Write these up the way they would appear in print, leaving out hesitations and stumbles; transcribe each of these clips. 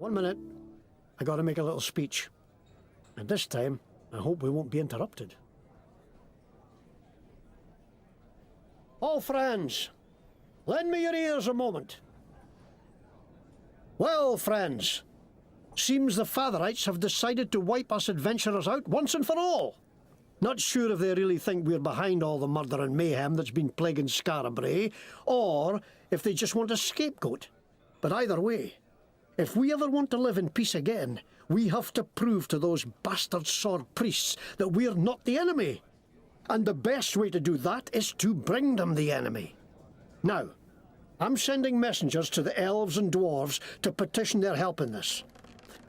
1 minute. I gotta make a little speech. And this time, I hope we won't be interrupted. All friends, lend me your ears a moment. Well, friends, seems the Fatherites have decided to wipe us adventurers out once and for all. Not sure if they really think we're behind all the murder and mayhem that's been plaguing Scarabray, or if they just want a scapegoat. But either way, if we ever want to live in peace again, we have to prove to those bastard sword priests that we're not the enemy. And the best way to do that is to bring them the enemy. Now, I'm sending messengers to the elves and dwarves to petition their help in this.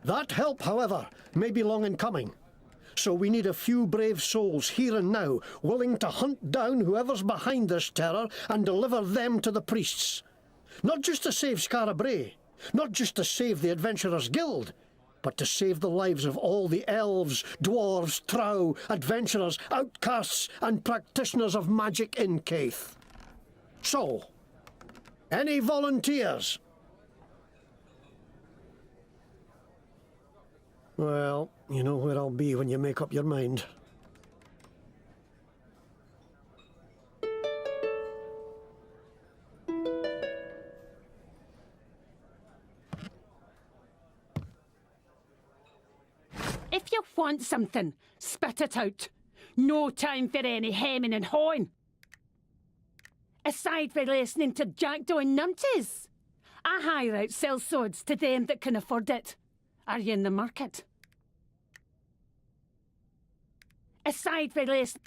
That help, however, may be long in coming. So we need a few brave souls here and now, willing to hunt down whoever's behind this terror and deliver them to the priests. Not just to save Scarabray, not just to save the Adventurers Guild, but to save the lives of all the elves, dwarves, trow, adventurers, outcasts, and practitioners of magic in Caith. So, any volunteers? Well, you know where I'll be when you make up your mind. If you want something, spit it out. No time for any hemming and hawing. Aside from listening to jackdaw and numpties, I hire out sellswords to them that can afford it. Are you in the market? Aside from listening...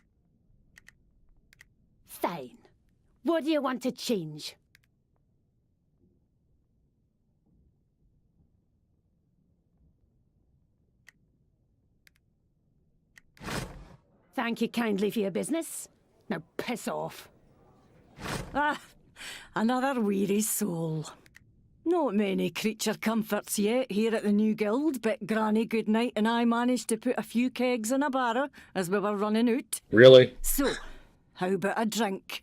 Fine. What do you want to change? Thank you kindly for your business. Now piss off. Ah, another weary soul. Not many creature comforts yet here at the new guild, but Granny Goodnight and I managed to put a few kegs in a barrow as we were running out. Really? So, how about a drink?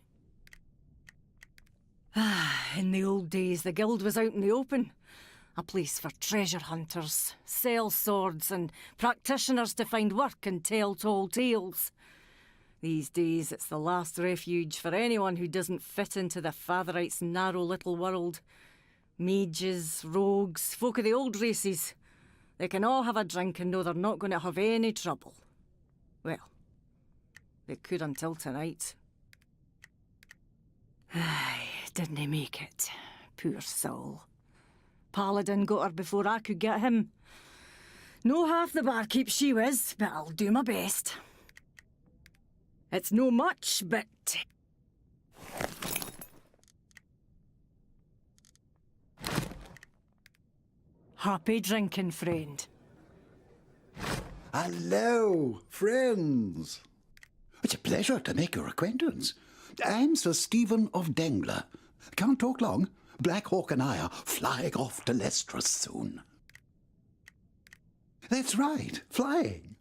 Ah, in the old days, the guild was out in the open. A place for treasure hunters, sell swords, and practitioners to find work and tell tall tales. These days, it's the last refuge for anyone who doesn't fit into the Fatherites' narrow little world. Mages, rogues, folk of the old races. They can all have a drink and know they're not going to have any trouble. Well, they could until tonight. Aye, didn't he make it? Poor soul. Paladin got her before I could get him. No half the barkeep she was, but I'll do my best. It's no much, but... Happy drinking, friend. Hello, friends. It's a pleasure to make your acquaintance. I'm Sir Stephen of Dangler. Can't talk long. Black Hawk and I are flying off to Lestras soon. That's right, flying.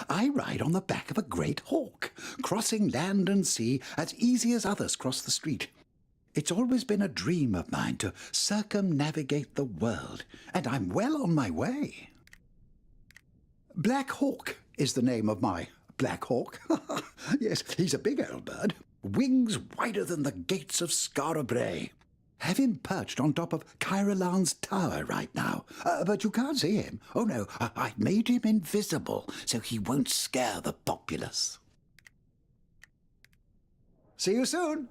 I ride on the back of a great hawk, crossing land and sea as easy as others cross the street. It's always been a dream of mine to circumnavigate the world, and I'm well on my way. Black Hawk is the name of my Black Hawk. Yes, he's a big old bird. Wings wider than the gates of Scarabray. Have him perched on top of Kyralan's tower right now. But you can't see him. Oh no, I made him invisible so he won't scare the populace. See you soon.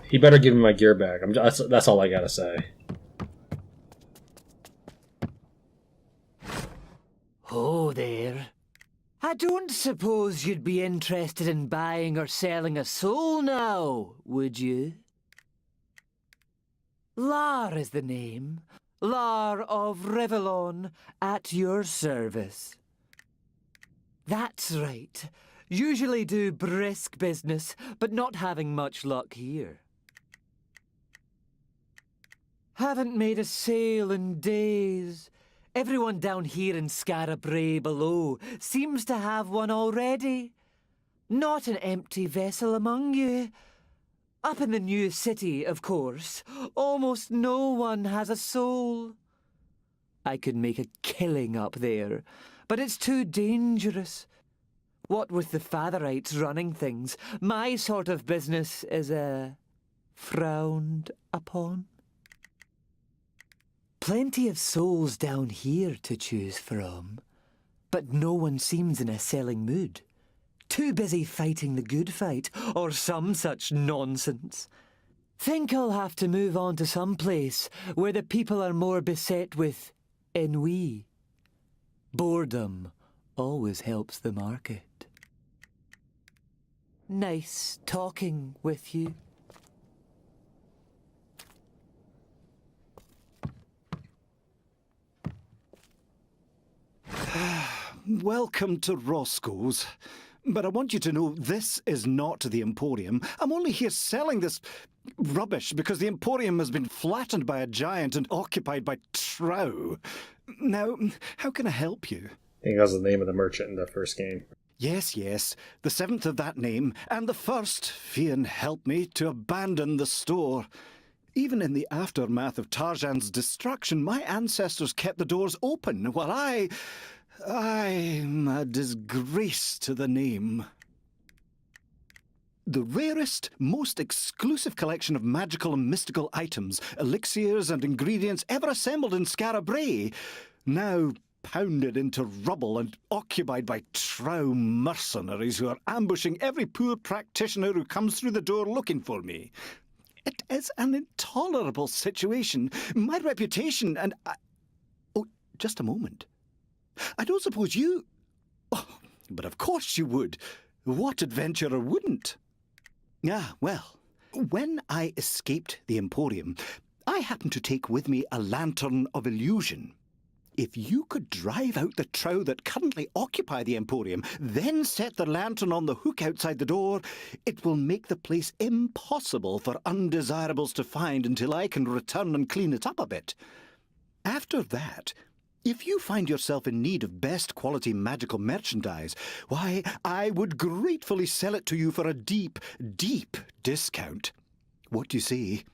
He better give me my gear back. That's all I gotta say. Oh, there. I don't suppose you'd be interested in buying or selling a soul now, would you? Lar is the name. Lar of Revellon, at your service. That's right. Usually do brisk business, but not having much luck here. Haven't made a sale in days. Everyone down here in Scarabray below seems to have one already. Not an empty vessel among you. Up in the new city, of course, almost no one has a soul. I could make a killing up there, but it's too dangerous. What with the Fatherites running things, my sort of business is frowned upon. Plenty of souls down here to choose from, but no one seems in a selling mood. Too busy fighting the good fight, or some such nonsense. Think I'll have to move on to some place where the people are more beset with ennui. Boredom always helps the market. Nice talking with you. Welcome to Roscoe's. But I want you to know this is not the Emporium. I'm only here selling this rubbish because the Emporium has been flattened by a giant and occupied by Trow. Now, how can I help you? I think that was the name of the merchant in the first game. Yes, the seventh of that name, and the first, Fian helped me, to abandon the store. Even in the aftermath of Tarjan's destruction, my ancestors kept the doors open, while I'm a disgrace to the name. The rarest, most exclusive collection of magical and mystical items, elixirs and ingredients ever assembled in Scarabray, now pounded into rubble and occupied by Trow mercenaries who are ambushing every poor practitioner who comes through the door looking for me. It is an intolerable situation. My reputation and... Oh, just a moment. I don't suppose you... Oh, but of course you would. What adventurer wouldn't? Ah, well, when I escaped the Emporium, I happened to take with me a lantern of illusion. If you could drive out the Trow that currently occupy the Emporium, then set the lantern on the hook outside the door, it will make the place impossible for undesirables to find until I can return and clean it up a bit. After that, if you find yourself in need of best quality magical merchandise, why, I would gratefully sell it to you for a deep, deep discount. What do you say?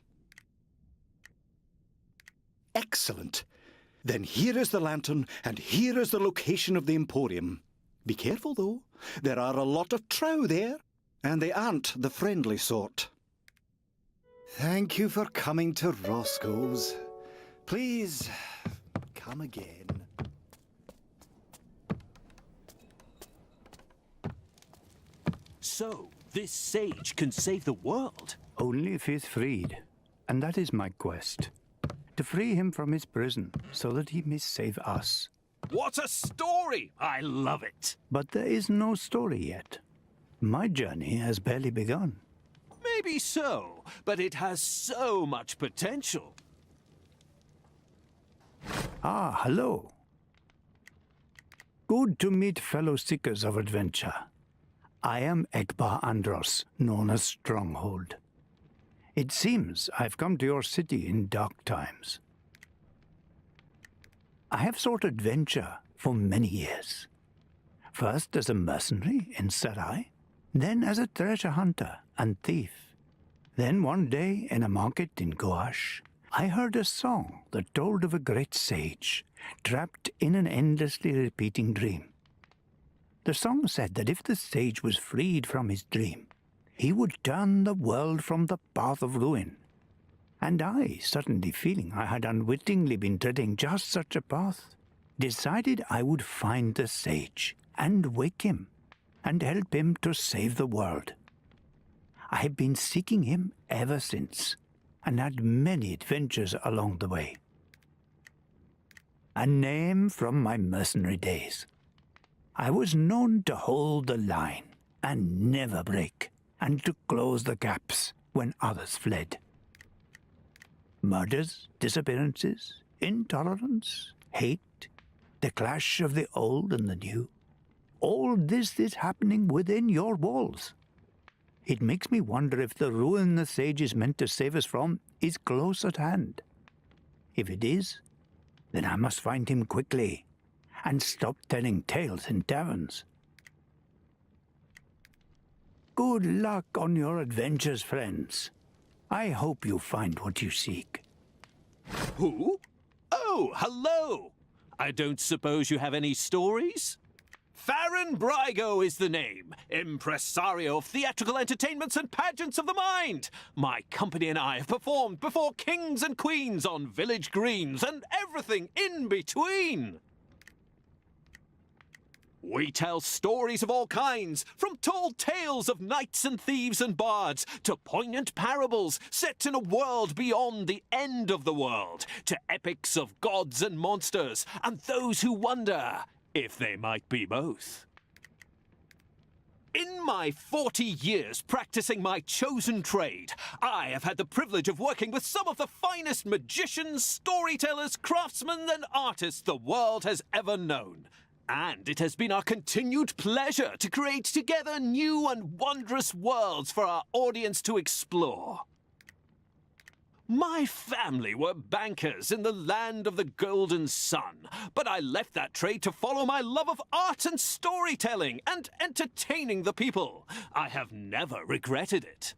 Excellent. Then here is the lantern, and here is the location of the Emporium. Be careful, though. There are a lot of Trow there, and they aren't the friendly sort. Thank you for coming to Roscoe's. Please, come again. So, this sage can save the world? Only if he's freed, and that is my quest. To free him from his prison, so that he may save us. What a story! I love it! But there is no story yet. My journey has barely begun. Maybe so, but it has so much potential. Ah, hello. Good to meet fellow seekers of adventure. I am Ekbar Andros, known as Stronghold. It seems I've come to your city in dark times. I have sought adventure for many years. First as a mercenary in Sarai, then as a treasure hunter and thief. Then one day in a market in Gouache, I heard a song that told of a great sage, trapped in an endlessly repeating dream. The song said that if the sage was freed from his dream, he would turn the world from the path of ruin. And I, suddenly feeling I had unwittingly been treading just such a path, decided I would find the sage and wake him and help him to save the world. I have been seeking him ever since, and had many adventures along the way. A name from my mercenary days. I was known to hold the line and never break, and to close the gaps when others fled. Murders, disappearances, intolerance, hate, the clash of the old and the new. All this is happening within your walls. It makes me wonder if the ruin the sage is meant to save us from is close at hand. If it is, then I must find him quickly and stop telling tales in taverns. Good luck on your adventures, friends. I hope you find what you seek. Who? Oh, hello! I don't suppose you have any stories? Farron Brygo is the name, impresario of theatrical entertainments and pageants of the mind. My company and I have performed before kings and queens on village greens and everything in between. We tell stories of all kinds, from tall tales of knights and thieves and bards, to poignant parables set in a world beyond the end of the world, to epics of gods and monsters, and those who wonder if they might be both. In my 40 years practicing my chosen trade, I have had the privilege of working with some of the finest magicians, storytellers, craftsmen, and artists the world has ever known. And it has been our continued pleasure to create together new and wondrous worlds for our audience to explore. My family were bankers in the land of the golden sun, but I left that trade to follow my love of art and storytelling and entertaining the people. I have never regretted it.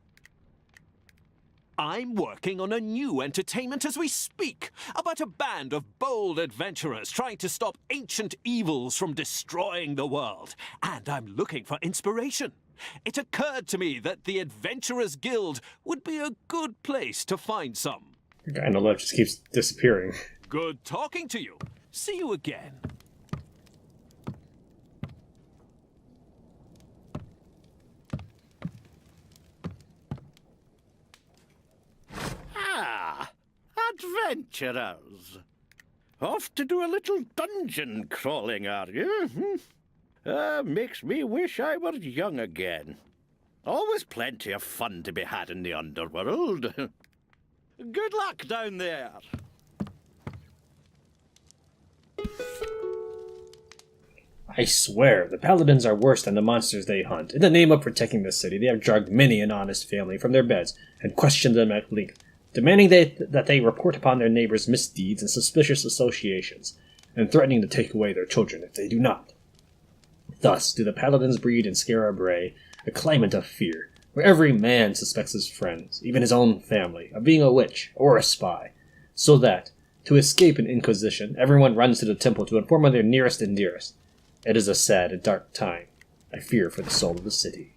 I'm working on a new entertainment as we speak, about a band of bold adventurers trying to stop ancient evils from destroying the world, and I'm looking for inspiration. It occurred to me that the Adventurers Guild would be a good place to find some. The guy on the left just keeps disappearing. Good talking to you. See you again. Ah, adventurers. Off to do a little dungeon crawling, are you? Makes me wish I were young again. Always plenty of fun to be had in the underworld. Good luck down there. I swear, the paladins are worse than the monsters they hunt. In the name of protecting the city, they have dragged many an honest family from their beds and questioned them at length, demanding that they report upon their neighbors' misdeeds and suspicious associations, and threatening to take away their children if they do not. Thus do the paladins breed in Skara Brae a climate of fear, where every man suspects his friends, even his own family, of being a witch or a spy, so that, to escape an inquisition, everyone runs to the temple to inform of their nearest and dearest. It is a sad and dark time. I fear for the soul of the city.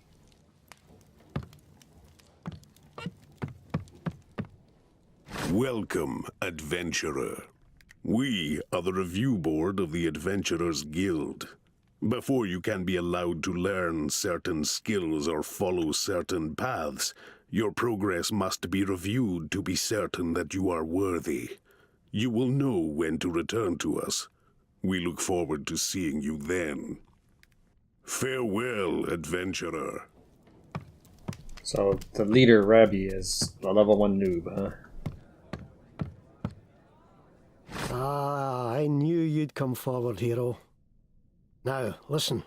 Welcome, adventurer. We are the review board of the Adventurers Guild. Before you can be allowed to learn certain skills or follow certain paths, your progress must be reviewed to be certain that you are worthy. You will know when to return to us. We look forward to seeing you then. Farewell, adventurer. So, the leader, Rabbi, is a level 1 noob, huh? Ah, I knew you'd come forward, hero. Now, listen.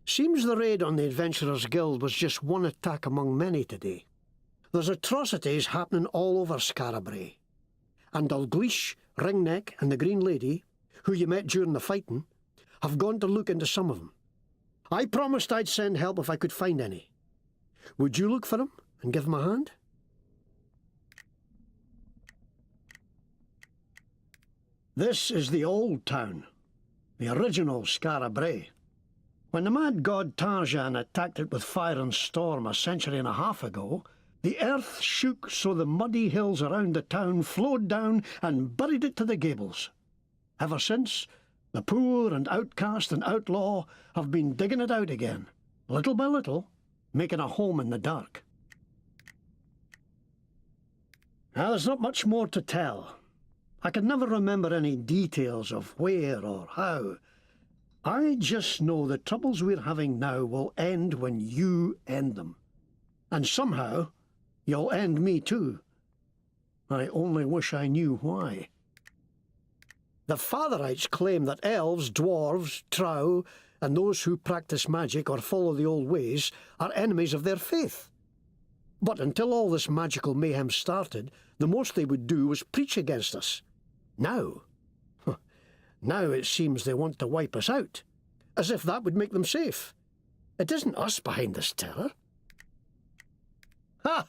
Seems the raid on the Adventurers Guild was just one attack among many today. There's atrocities happening all over Skara Brae. And Dalgliesh, Wringneck, and the Green Lady, who you met during the fighting, have gone to look into some of them. I promised I'd send help if I could find any. Would you look for them and give them a hand? This is the old town, the original Skara Brae. When the mad god Tarzan attacked it with fire and storm a century and a half ago, the earth shook so the muddy hills around the town flowed down and buried it to the gables. Ever since, the poor and outcast and outlaw have been digging it out again, little by little, making a home in the dark. Now, there's not much more to tell. I can never remember any details of where or how. I just know the troubles we're having now will end when you end them. And somehow, you'll end me too. I only wish I knew why. The Fatherites claim that elves, dwarves, trow, and those who practice magic or follow the old ways are enemies of their faith. But until all this magical mayhem started, the most they would do was preach against us. Now? Now it seems they want to wipe us out, as if that would make them safe. It isn't us behind this terror. Ha!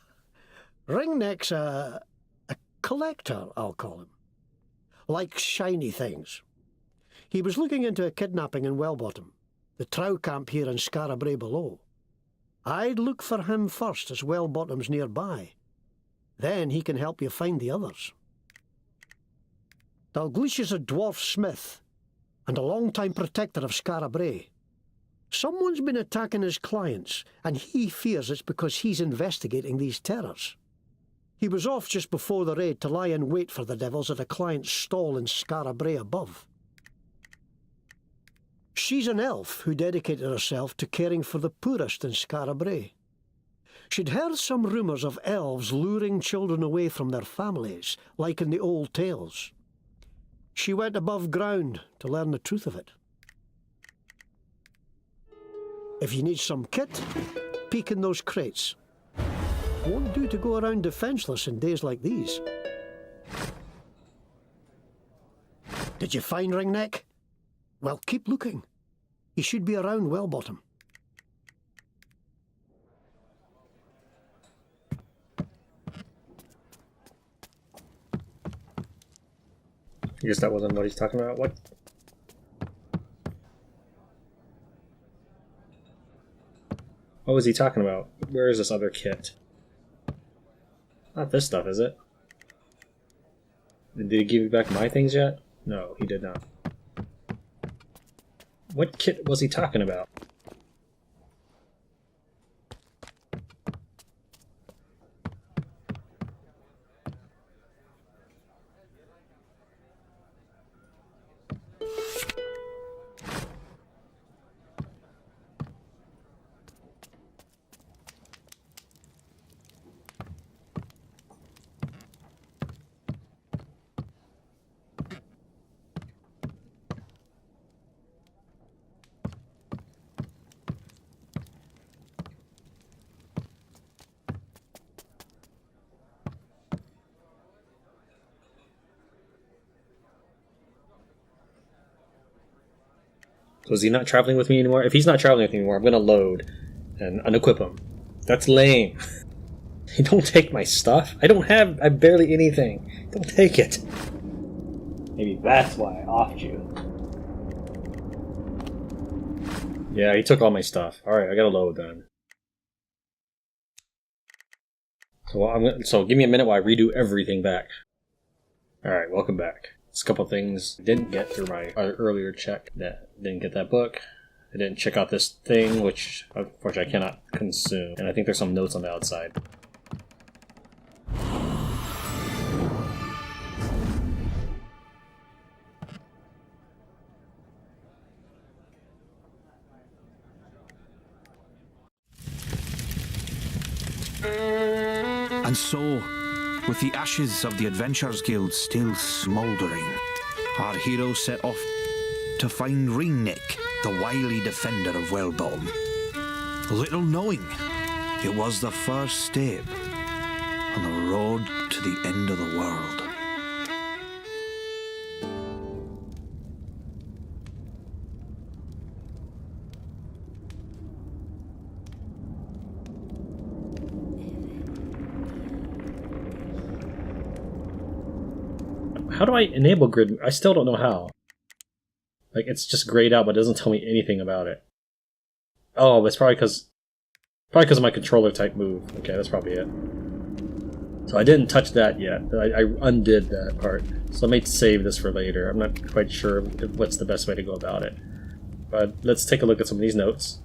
Wringneck's a collector, I'll call him. Likes shiny things. He was looking into a kidnapping in Wellbottom, the trow camp here in Scarabray below. I'd look for him first, as Wellbottom's nearby. Then he can help you find the others. Dalgliesh is a dwarf smith and a long-time protector of Scarabray. Someone's been attacking his clients, and he fears it's because he's investigating these terrors. He was off just before the raid to lie in wait for the devils at a client's stall in Scarabray above. She's an elf who dedicated herself to caring for the poorest in Scarabray. She'd heard some rumours of elves luring children away from their families, like in the old tales. She went above ground to learn the truth of it. If you need some kit, peek in those crates. Won't do to go around defenceless in days like these. Did you find Wringneck? Well, keep looking. He should be around Wellbottom. I guess that wasn't what he's talking about. What? What was he talking about? Where is this other kit? Not this stuff, is it? Did he give me back my things yet? No, he did not. What kit was he talking about? So is he not traveling with me anymore? If he's not traveling with me anymore, I'm gonna load and unequip him. That's lame. You don't take my stuff. I have barely anything. Don't take it. Maybe that's why I offed you. Yeah, he took all my stuff. Alright, I gotta load then. So give me a minute while I redo everything back. Alright, welcome back. There's a couple things I didn't get through my earlier check. Didn't get that book. I didn't check out this thing, which unfortunately I cannot consume. And I think there's some notes on the outside. And so, with the ashes of the Adventurers Guild still smouldering, our hero set off to find Wringneck, the wily defender of Wellbottom. Little knowing, it was the first step on the road to the end of the world. How do I enable grid? I still don't know how. Like, it's just grayed out, but it doesn't tell me anything about it. Oh, it's probably because of my controller type move. Okay, that's probably it. So I didn't touch that yet. I undid that part. So I may save this for later. I'm not quite sure what's the best way to go about it. But let's take a look at some of these notes.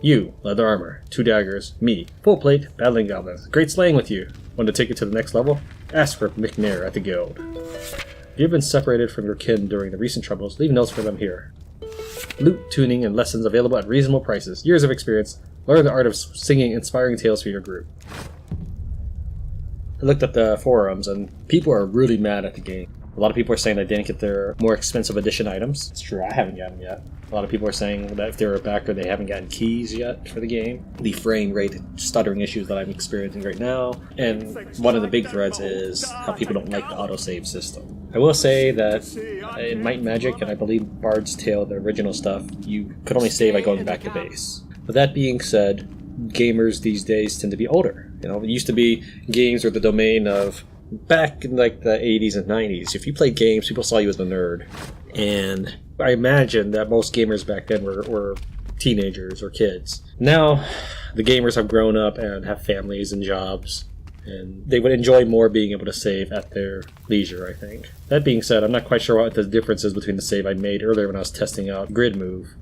You, leather armor, 2 daggers. Me, full plate, battling goblins. Great slaying with you. Want to take it to the next level? Ask for MacLeod at the guild. If you've been separated from your kin during the recent troubles, leave notes for them here. Loot, tuning, and lessons available at reasonable prices. Years of experience. Learn the art of singing inspiring tales for your group. I looked at the forums, and people are really mad at the game. A lot of people are saying they didn't get their more expensive edition items. It's true, I haven't gotten them yet. A lot of people are saying that if they're a backer, they haven't gotten keys yet for the game. The frame rate stuttering issues that I'm experiencing right now. And one of the big threads is how people don't like the autosave system. I will say that in Might and Magic, and I believe Bard's Tale, the original stuff, you could only save by going back to base. But that being said, gamers these days tend to be older. You know, it used to be games were the domain of back in like the 80s and 90s. If you played games, people saw you as a nerd. And I imagine that most gamers back then were teenagers or kids. Now, the gamers have grown up and have families and jobs, and they would enjoy more being able to save at their leisure, I think. That being said, I'm not quite sure what the difference is between the save I made earlier when I was testing out Grid Move.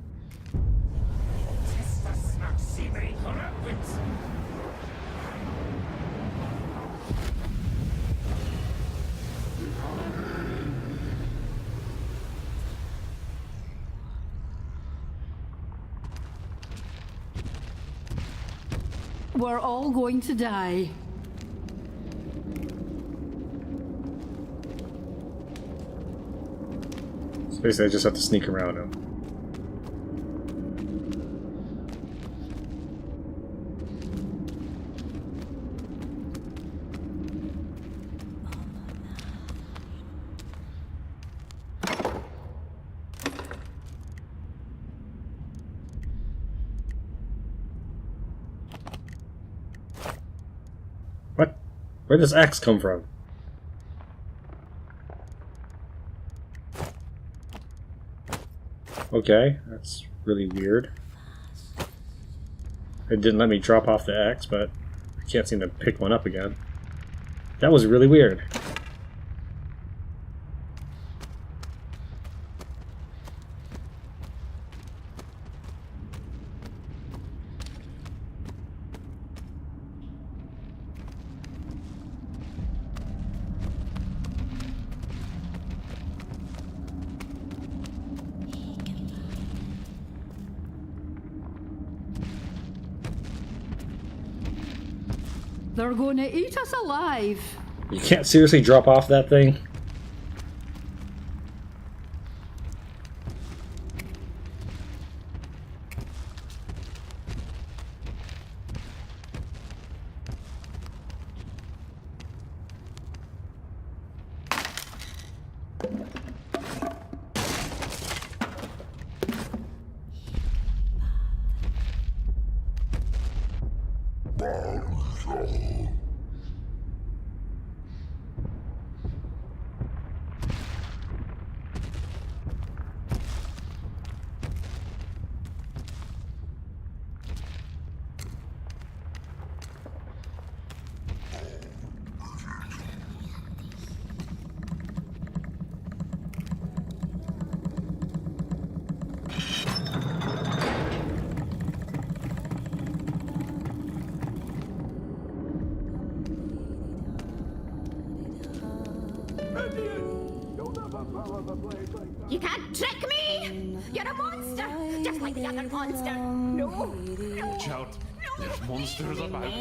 We're all going to die. So basically, I just have to sneak around him. What? Where'd this axe come from? Okay, that's really weird. It didn't let me drop off the axe, but I can't seem to pick one up again. That was really weird. They're going to eat us alive. You can't seriously drop off that thing? You can't trick me! You're a monster! Just like the other monster! No! Watch out! There's monsters about!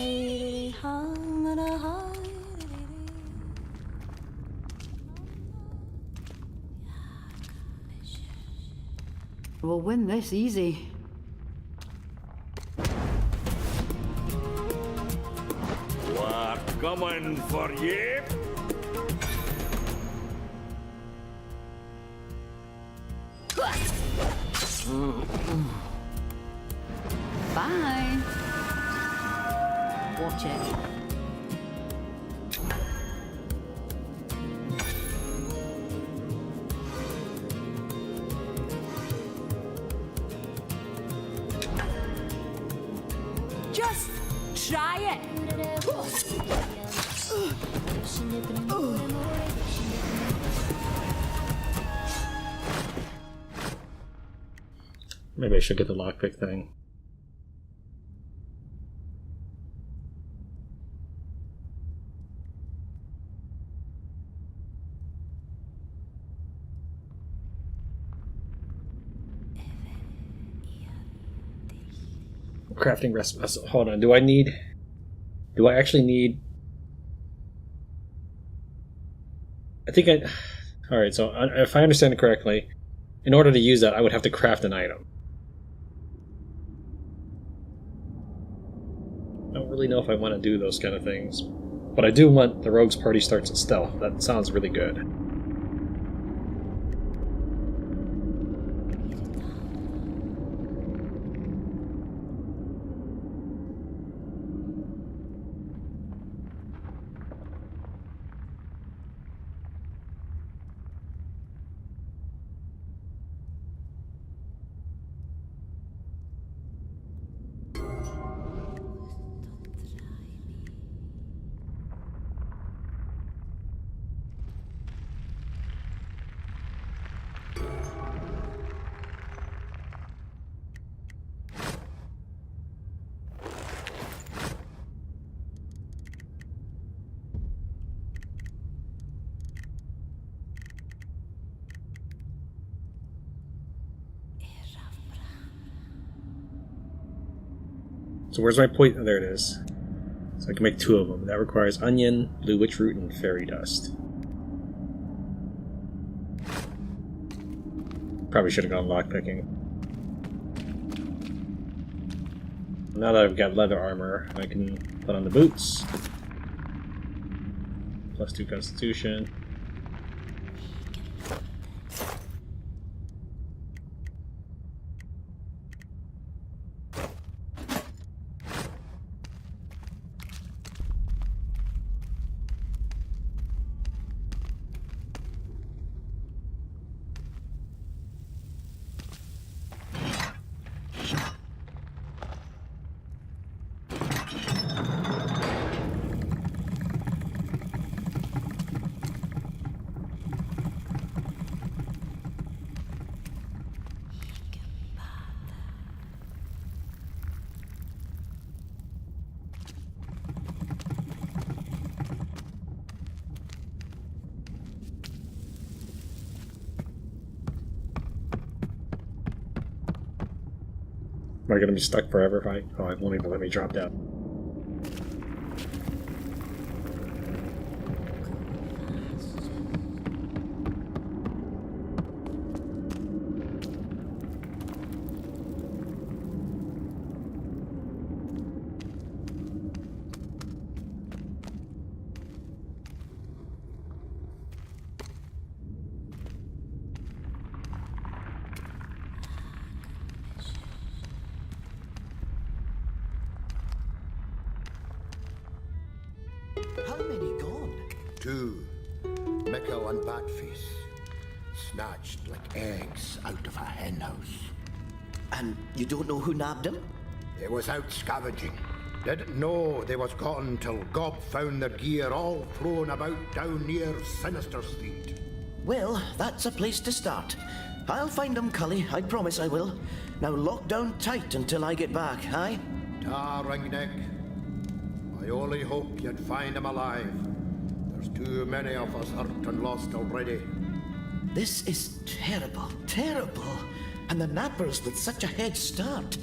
We'll win this easy. We're coming for you! Bye. Watch it. Just try it! Maybe I should get the lockpick thing. Crafting recipe. Hold on. Do I actually need? I think I. All right. So if I understand it correctly, in order to use that, I would have to craft an item. I don't really know if I want to do those kind of things, but I do want the rogue's party starts at stealth. That sounds really good. So where's my point? Oh, there it is. So I can make 2 of them. That requires onion, blue witch root, and fairy dust. Probably should have gone lockpicking. Now that I've got leather armor, I can put on the boots. +2 constitution. Am I gonna be stuck forever if I... Oh, it won't even let me drop down. How many gone? 2. Mickle and Batface. Snatched like eggs out of a hen house. And you don't know who nabbed them? They was out scavenging. Didn't know they was gone till Gob found their gear all thrown about down near Sinister Street. Well, that's a place to start. I'll find them, Cully. I promise I will. Now lock down tight until I get back, aye? Ta, Wringneck. I only hope you'd find him alive. There's too many of us hurt and lost already. This is terrible, terrible. And the nappers with such a head start.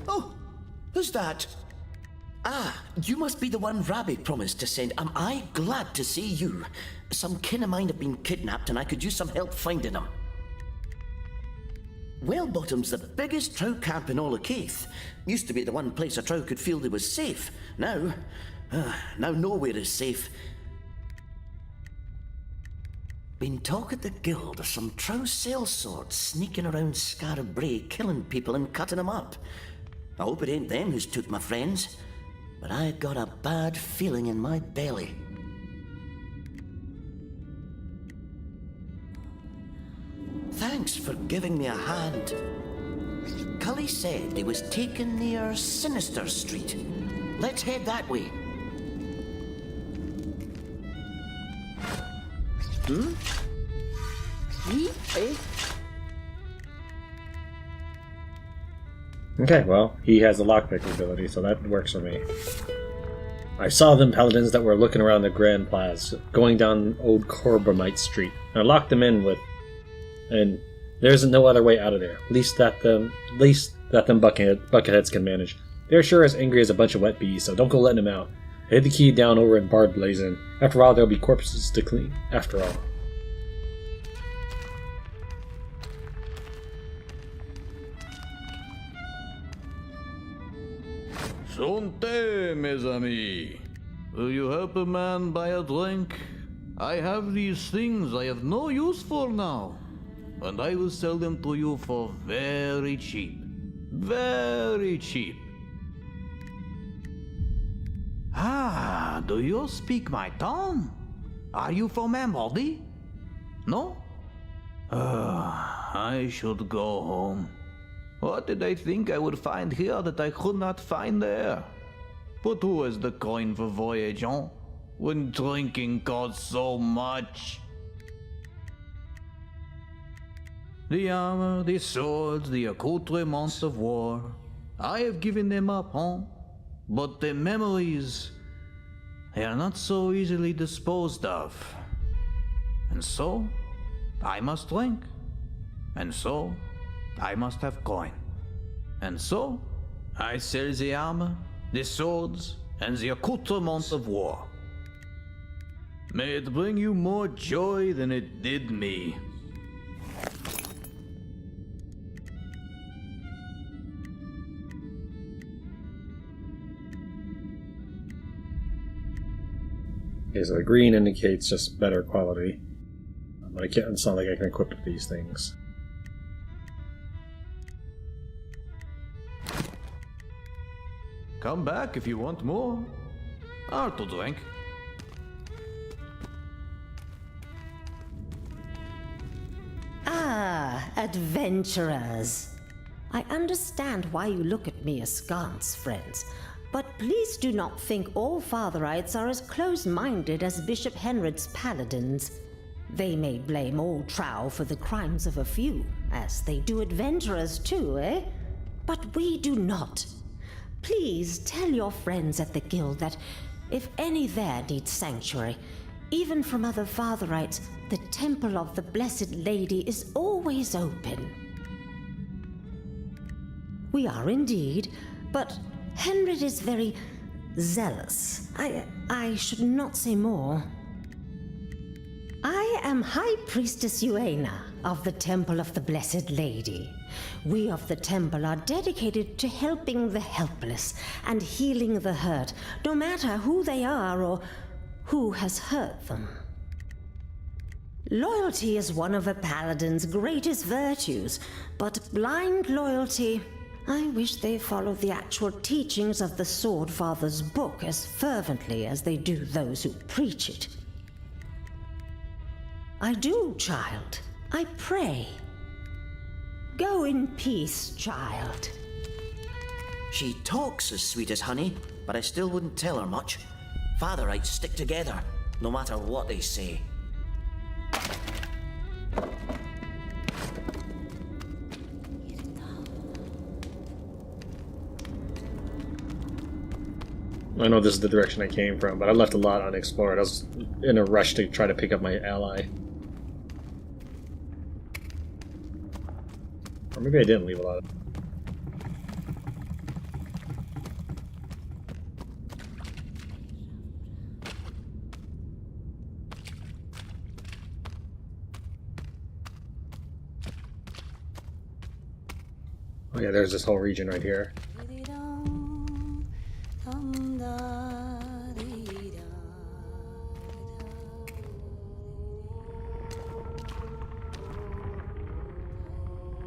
Oh, who's that? Ah, you must be the one Rabbit promised to send. Am I glad to see you? Some kin of mine have been kidnapped and I could use some help finding them. Wellbottom's the biggest trout camp in all of Keith. Used to be the one place a trout could feel they was safe. Now nowhere is safe. Been talk at the guild of some trow sellswords sneaking around Scarab Brae, killing people and cutting them up. I hope it ain't them who's took my friends, but I got a bad feeling in my belly. Thanks for giving me a hand. Cully said they was taken near Sinister Street. Let's head that way. Okay, well, he has a lockpick ability, so that works for me. I saw them paladins that were looking around the Grand Plaza, going down Old Corbomite Street. I locked them in with... and there isn't no other way out of there. At least that them bucketheads can manage. They're sure as angry as a bunch of wet bees, so don't go letting them out. I hid the key down over in Bard Blazin'. After a while, there'll be corpses to clean, after all. Santé, mes amis. Will you help a man buy a drink? I have these things I have no use for now, and I will sell them to you for very cheap. Very cheap. Ah, do you speak my tongue? Are you from Amordy? No? I should go home. What did I think I would find here that I could not find there? But who has the coin for voyageant when drinking costs so much? The armor, the swords, the accoutrements of war. I have given them up, huh? But the memories, they are not so easily disposed of. And so, I must drink. And so, I must have coin. And so, I sell the armor, the swords, and the accoutrements of war. May it bring you more joy than it did me. Okay, so the green indicates just better quality. But I can't, it's not like I can equip these things. Come back if you want more. Or to drink. Ah, adventurers. I understand why you look at me askance, friends. But please do not think all Fatherites are as close-minded as Bishop Henred's paladins. They may blame old Trow for the crimes of a few, as they do adventurers too, eh? But we do not. Please tell your friends at the guild that if any there need sanctuary, even from other Fatherites, the Temple of the Blessed Lady is always open. We are indeed, but Henred is very zealous. I should not say more. I am High Priestess Uena of the Temple of the Blessed Lady. We of the temple are dedicated to helping the helpless and healing the hurt, no matter who they are or who has hurt them. Loyalty is one of a paladin's greatest virtues, but blind loyalty, I wish they followed the actual teachings of the Sword Father's book as fervently as they do those who preach it. I do, child. I pray. Go in peace, child. She talks as sweet as honey, but I still wouldn't tell her much. Fatherites stick together, no matter what they say. I know this is the direction I came from, but I left a lot unexplored. I was in a rush to try to pick up my ally. Or maybe I didn't leave a lot of... Oh yeah, there's this whole region right here.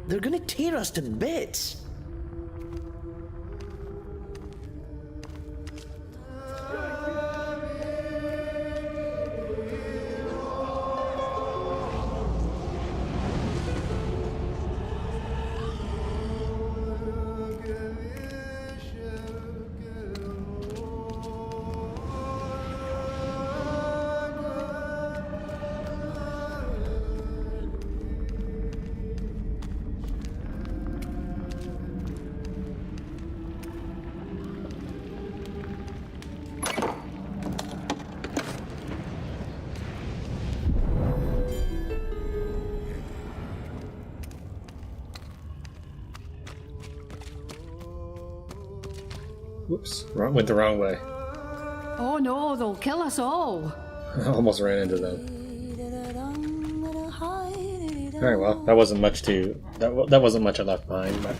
They're gonna tear us to bits. Whoops, went the wrong way. Oh no, they'll kill us all. I almost ran into them. Alright, well, that wasn't much to... That wasn't much I left behind, but...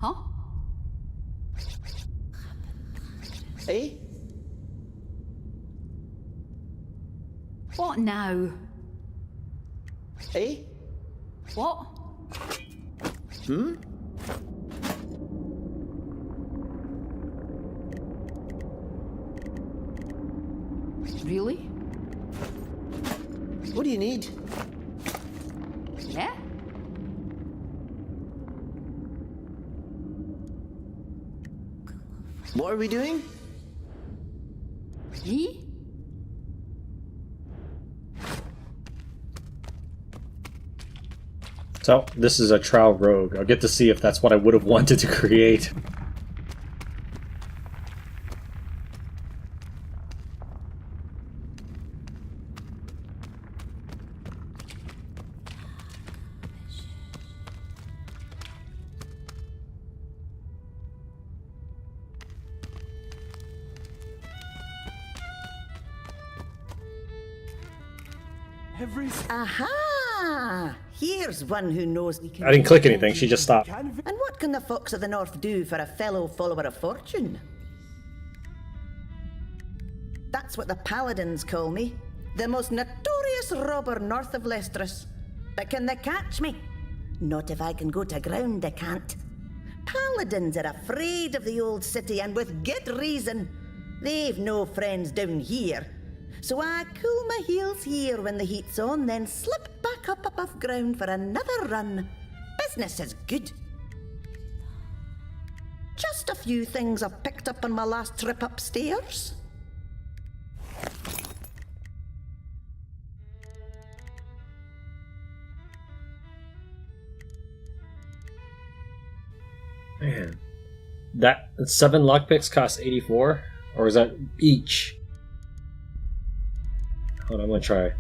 Huh? Eh? What now? Eh? What? Hmm? Really? What do you need? Yeah? What are we doing? Me? So, this is a Trow Rogue. I'll get to see if that's what I would have wanted to create. Aha! Here's one who knows we can. I didn't click anything, she just stopped. And what can the Fox of the North do for a fellow follower of fortune? That's what the paladins call me. The most notorious robber north of Lestris. But can they catch me? Not if I can go to ground, they can't. Paladins are afraid of the old city, and with good reason. They've no friends down here. So I cool my heels here when the heat's on, then slip back up above ground for another run. Business is good. Just a few things I've picked up on my last trip upstairs. Man, that 7 lockpicks cost 84, or is that each? Hold on, I'm gonna try.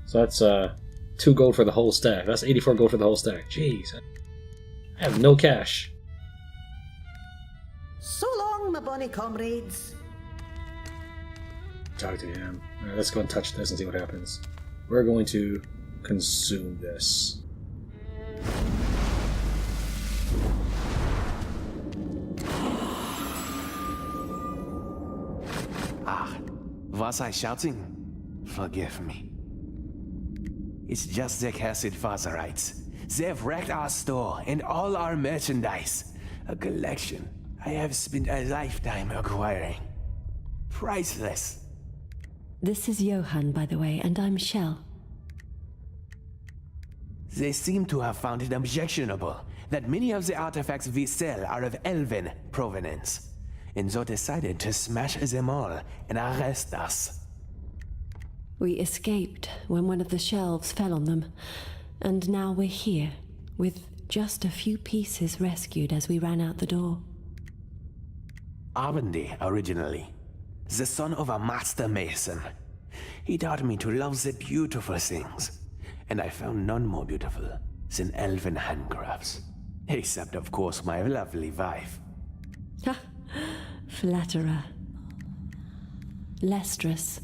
So that's 2 gold for the whole stack. That's 84 gold for the whole stack. Jeez, I have no cash. So long, my bonny comrades. Talk to him. Alright, let's go and touch this and see what happens. We're going to consume this. Was I shouting? Forgive me. It's just the cursed Fazerites. They've wrecked our store and all our merchandise. A collection I have spent a lifetime acquiring. Priceless. This is Johan, by the way, and I'm Shell. They seem to have found it objectionable that many of the artifacts we sell are of elven provenance, and so decided to smash them all and arrest us. We escaped when one of the shelves fell on them, and now we're here, with just a few pieces rescued as we ran out the door. Arbendy, originally. The son of a master mason. He taught me to love the beautiful things, and I found none more beautiful than elven handcrafts. Except, of course, my lovely wife. Ha! Flatterer. Lestris.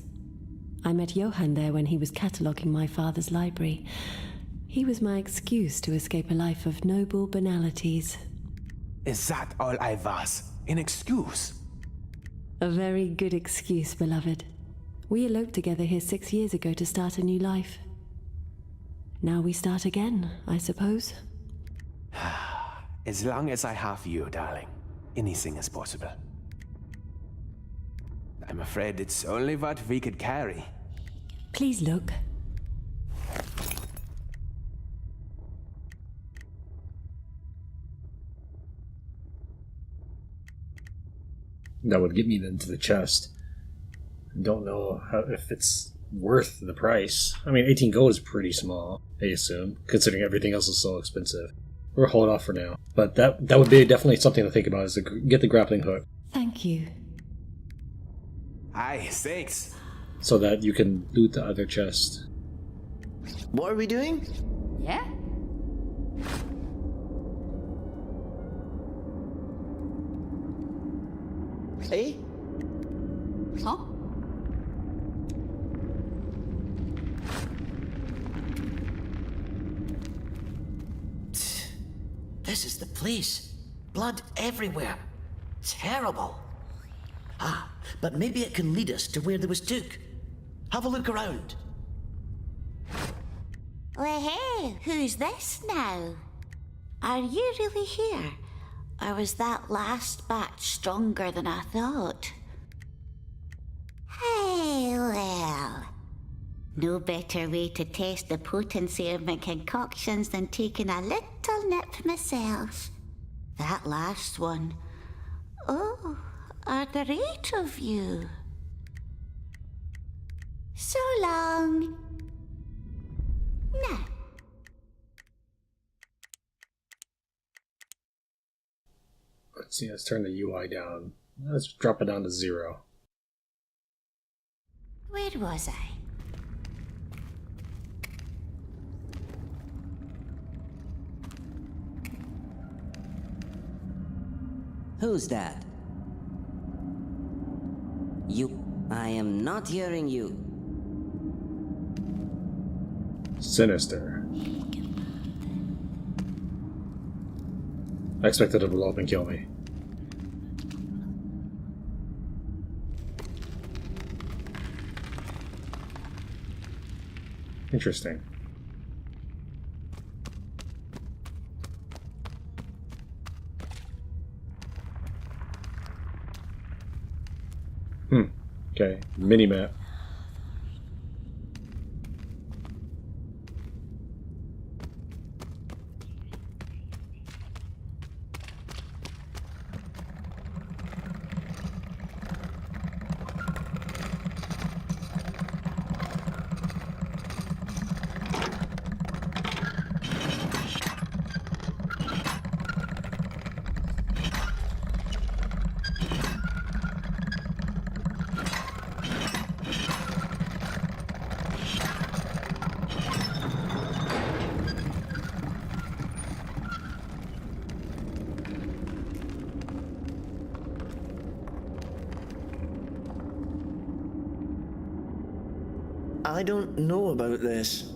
I met Johan there when he was cataloguing my father's library. He was my excuse to escape a life of noble banalities. Is that all I was? An excuse? A very good excuse, beloved. We eloped together here 6 years ago to start a new life. Now we start again, I suppose. As long as I have you, darling, anything is possible. I'm afraid it's only what we could carry. Please look. That would get me then to the chest. I don't know if it's worth the price. I mean, 18 gold is pretty small, I assume, considering everything else is so expensive. We'll hold off for now. But that would be definitely something to think about, is to get the grappling hook. Thank you. Aye, thanks. So that you can loot the other chest. What are we doing? Yeah? Eh? Huh? This is the place. Blood everywhere. Terrible. Ah, but maybe it can lead us to where there was Took. Have a look around. Well, hey, who's this now? Are you really here? Or was that last batch stronger than I thought? Hey, well. No better way to test the potency of my concoctions than taking a little nip myself. That last one. Oh, are there 8 of you? So long. Now. Let's see, let's turn the UI down. Let's drop it down to 0. Where was I? Who's that? You I am not hearing you. Sinister. I expected it to blow up and kill me. Interesting. Okay, mini-map. I don't know about this.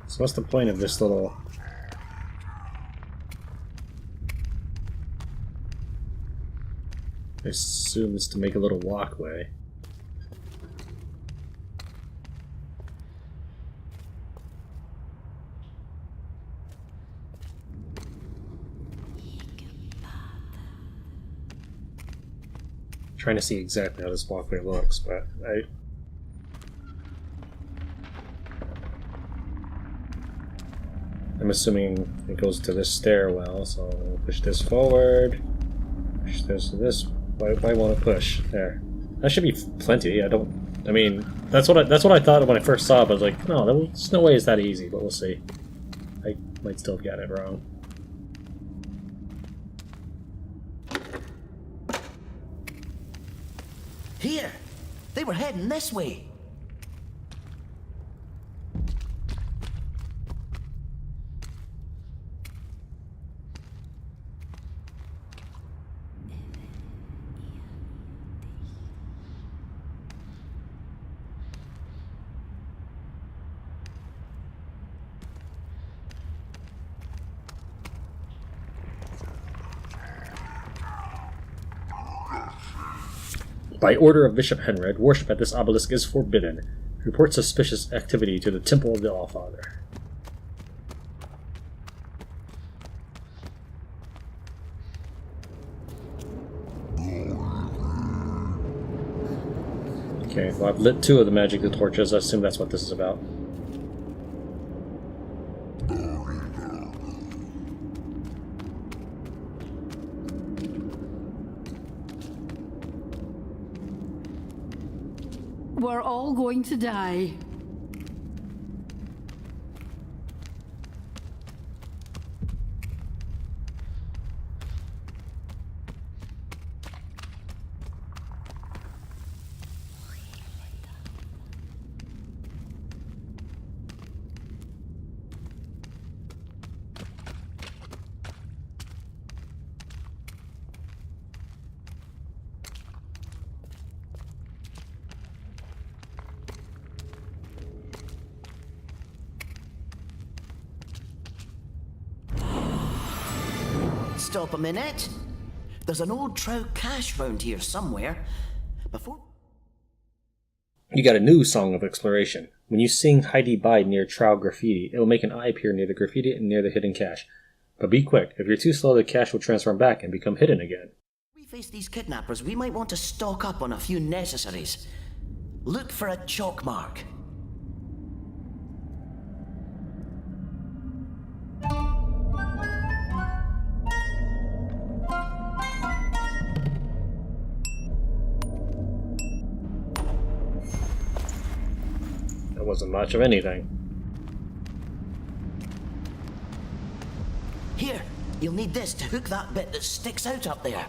So what's the point of this little... I assume it's to make a little walkway. Trying to see exactly how this walkway looks, but I'm assuming it goes to this stairwell, so we'll push this forward, push this to this. Why won't it push? There. That should be plenty. I mean, that's what I thought when I first saw it, but I was like, no, there's no way it's that easy, but we'll see. I might still get it wrong. Here! They were heading this way. By order of Bishop Henred, worship at this obelisk is forbidden. Report suspicious activity to the Temple of the Allfather. Okay, well I've lit 2 of the magical torches. I assume that's what this is about. We're all going to die. Stop a minute. There's an old trow cache round here somewhere. Before... You got a new song of exploration. When you sing Heidi Bide near Trow graffiti, it will make an eye appear near the graffiti and near the hidden cache. But be quick, if you're too slow, the cache will transform back and become hidden again. If we face these kidnappers, we might want to stock up on a few necessaries. Look for a chalk mark. Wasn't much of anything. Here, you'll need this to hook that bit that sticks out up there.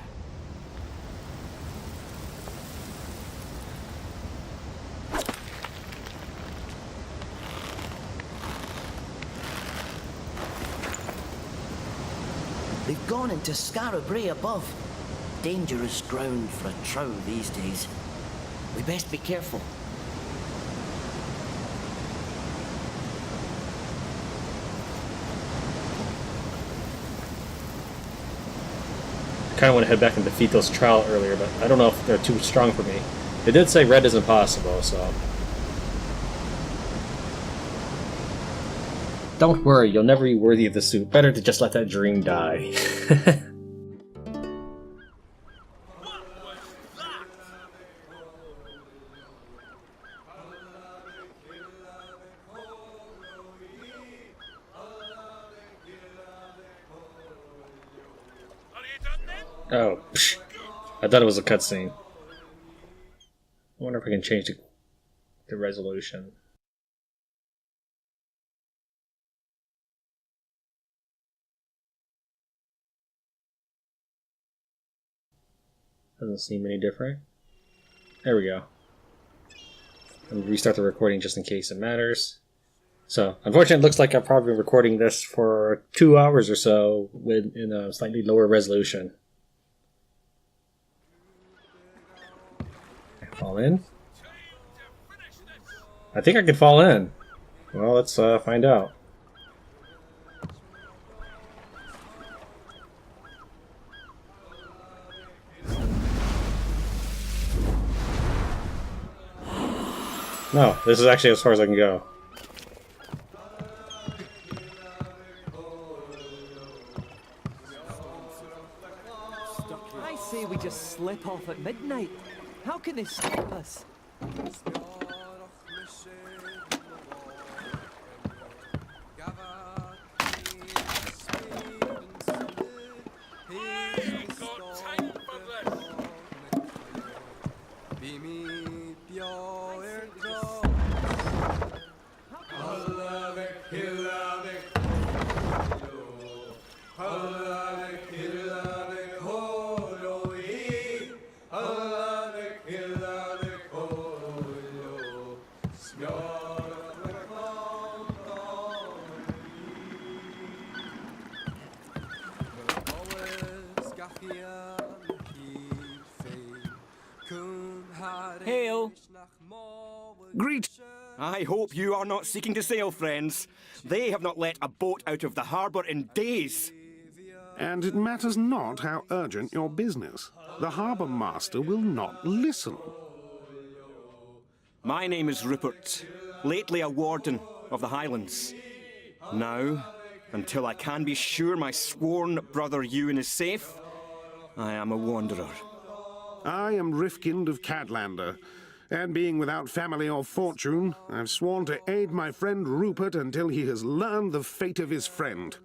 They've gone into Skara Brae above. Dangerous ground for a trow these days. We best be careful. I kind of want to head back and defeat those trial earlier, but I don't know if they're too strong for me. They did say red is impossible, so... Don't worry, you'll never be worthy of the suit. Better to just let that dream die. Oh, psh. I thought it was a cutscene. I wonder if I can change the resolution. Doesn't seem any different. There we go. I'll restart the recording just in case it matters. So, unfortunately, it looks like I'm probably recording this for 2 hours or so in a slightly lower resolution. Fall in? I think I can fall in. Well, let's find out. No, this is actually as far as I can go. I say we just slip off at midnight. How can they stop us? Hail! Greet! I hope you are not seeking to sail, friends. They have not let a boat out of the harbour in days. And it matters not how urgent your business. The harbour master will not listen. My name is Rupert, lately a warden of the Highlands. Now, until I can be sure my sworn brother Ewan is safe, I am a wanderer. I am Rifkind of Cadlander, and being without family or fortune, I've sworn to aid my friend Rupert until he has learned the fate of his friend.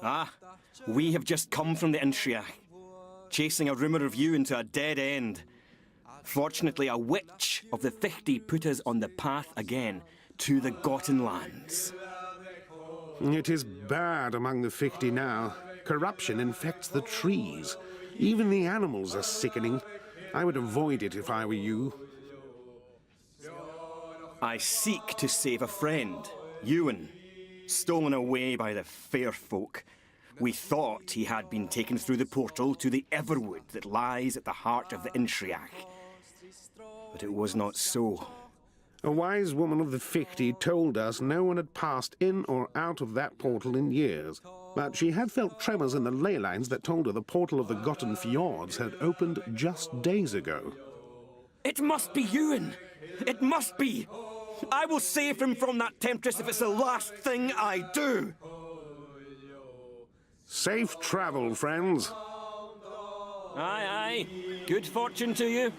Ah, we have just come from the Intriach, chasing a rumour of you into a dead end. Fortunately, a witch of the Fichti put us on the path again to the Gotten lands. It is bad among the Fichti now. Corruption infects the trees. Even the animals are sickening. I would avoid it if I were you. I seek to save a friend, Ewan, stolen away by the fair folk. We thought he had been taken through the portal to the Everwood that lies at the heart of the Intriach. But it was not so. A wise woman of the Fichti told us no one had passed in or out of that portal in years. But she had felt tremors in the ley lines that told her the portal of the Gotten Fjords had opened just days ago. It must be Ewan! It must be! I will save him from that temptress if it's the last thing I do! Safe travel, friends. Aye, aye. Good fortune to you.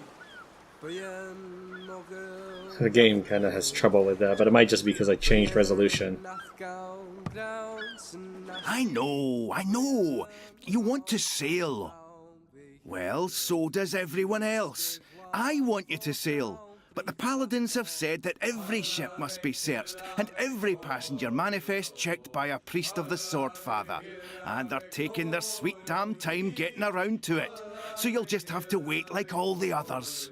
The game kind of has trouble with that, but it might just be because I changed resolution. I know. You want to sail. Well, so does everyone else. I want you to sail. But the paladins have said that every ship must be searched, and every passenger manifest checked by a priest of the Swordfather. And they're taking their sweet damn time getting around to it. So you'll just have to wait like all the others.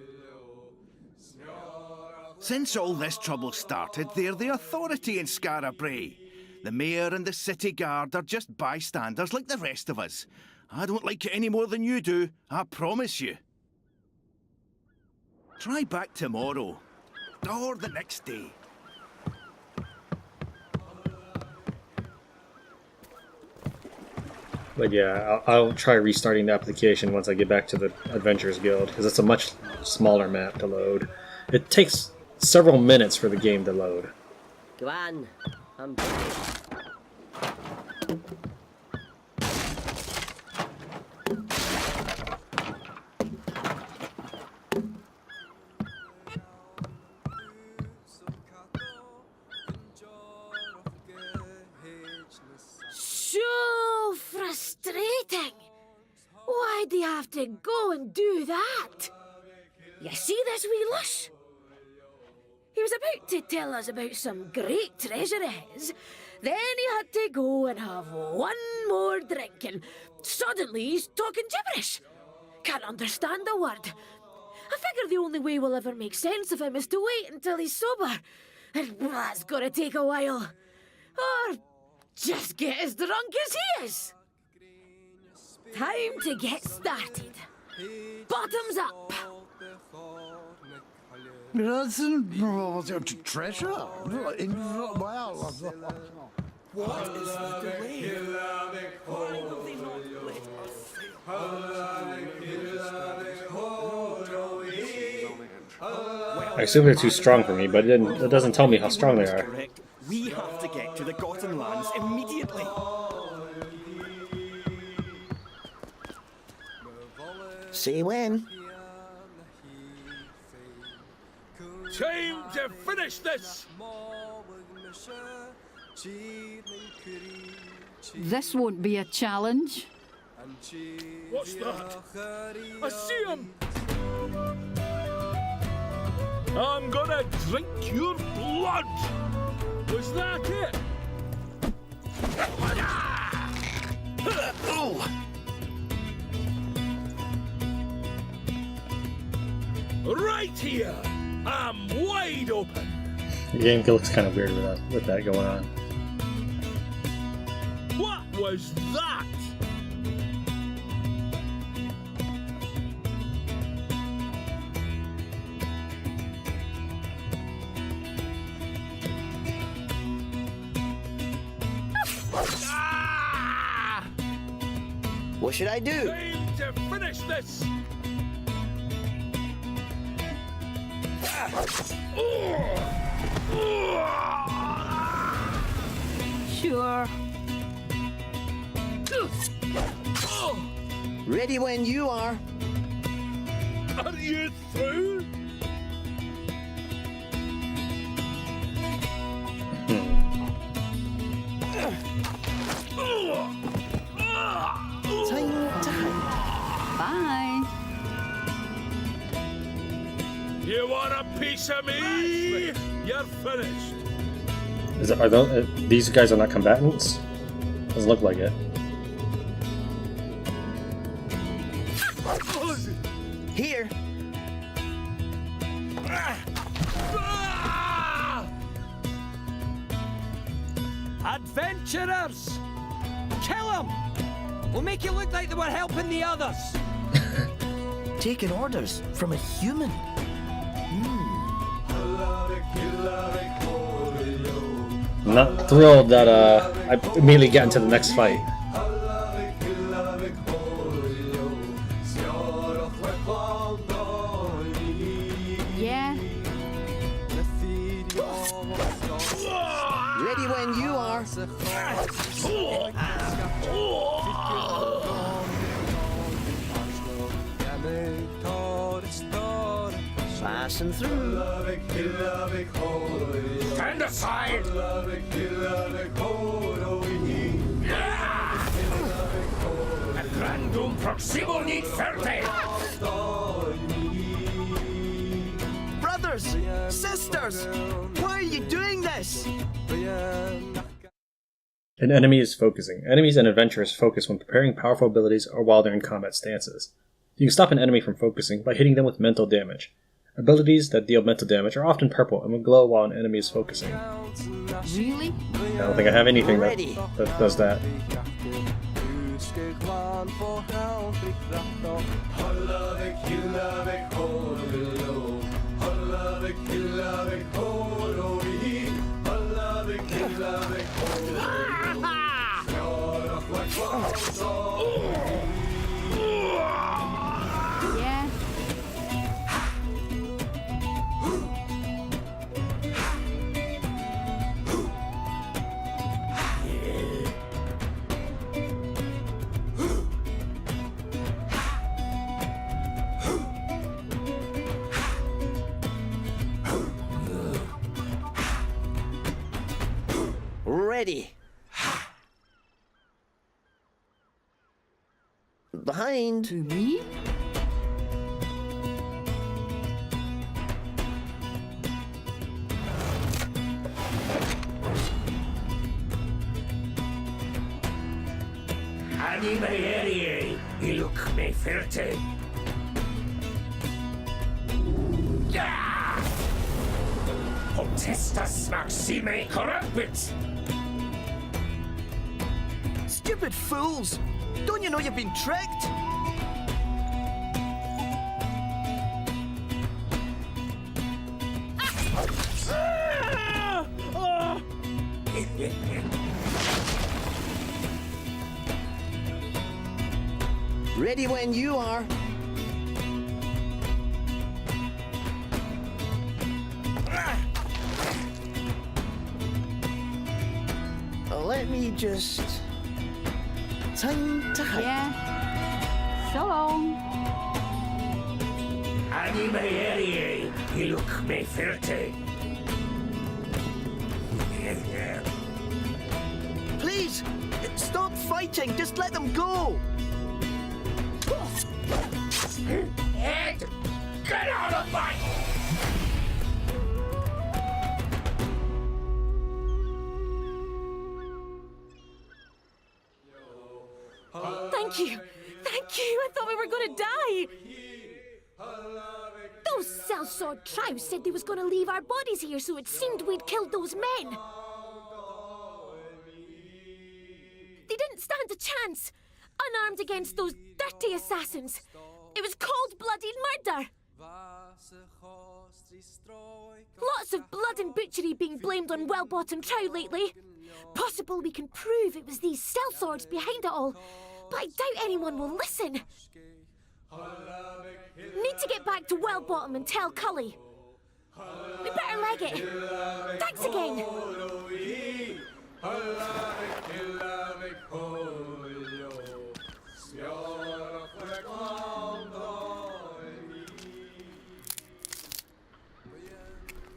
Since all this trouble started, they're the authority in Skara Brae. The mayor and the city guard are just bystanders like the rest of us. I don't like it any more than you do, I promise you. Try back tomorrow, or the next day. But yeah, I'll try restarting the application once I get back to the Adventurers Guild, because it's a much smaller map to load. It takes several minutes for the game to load. Go on. I'm So frustrating! Why do you have to go and do that? You see this wee lush? He was about to tell us about some great treasure of his. Then he had to go and have one more drink, and suddenly he's talking gibberish. Can't understand a word. I figure the only way we'll ever make sense of him is to wait until he's sober. And that's gonna take a while. Or just get as drunk as he is. Time to get started. Bottoms up. Treasure? What is the delay? Why will they not let I assume they're too strong for me, but it doesn't tell me how strong they are. Correct. We have to get to the Gotten Lands immediately. Say when. Time to finish this! This won't be a challenge. What's that? I see him! I'm gonna drink your blood! Was that it? Right here! I'm wide open! The game looks kind of weird with that going on. What was that? What should I do? Time to finish this! Sure. Ready when you are. Are you through? Time to hide. Bye. You want a piece of me? You're finished. These guys are not combatants? Doesn't look like it. Here. Adventurers! Kill them! We'll make it look like they were helping the others. Taking orders from a human. I'm not thrilled that I immediately get into the next fight. Yeah. Ready when you are. Passing through. Stand aside! Grandum proximo nit ferte! Brothers! Sisters! Why are you doing this? An enemy is focusing. Enemies and adventurers focus when preparing powerful abilities or while they're in combat stances. You can stop an enemy from focusing by hitting them with mental damage. Abilities that deal mental damage are often purple and will glow while an enemy is focusing. Really? I don't think I have anything that does that. Yeah. Ready. Behind. To me? Animaerie, iluk me ferte. Potestas maxime corrupit. Stupid fools! Don't you know you've been tricked? Ready when you are. Let me just... Time to hide. Yeah. So long. Animaerie, iluk me ferte. Please! Stop fighting! Just let them go! Ed, get out of my... Thank you! Thank you! I thought we were gonna die! Those sellsword tribes said they was gonna leave our bodies here, so it seemed we'd killed those men. They didn't stand a chance! Unarmed against those dirty assassins! It was cold-blooded murder! Lots of blood and butchery being blamed on Wellbottom Trow lately. Possible we can prove it was these sellswords behind it all, but I doubt anyone will listen. Need to get back to Wellbottom and tell Cully. We better leg it. Thanks again.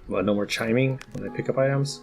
Well, no more chiming when I pick up items.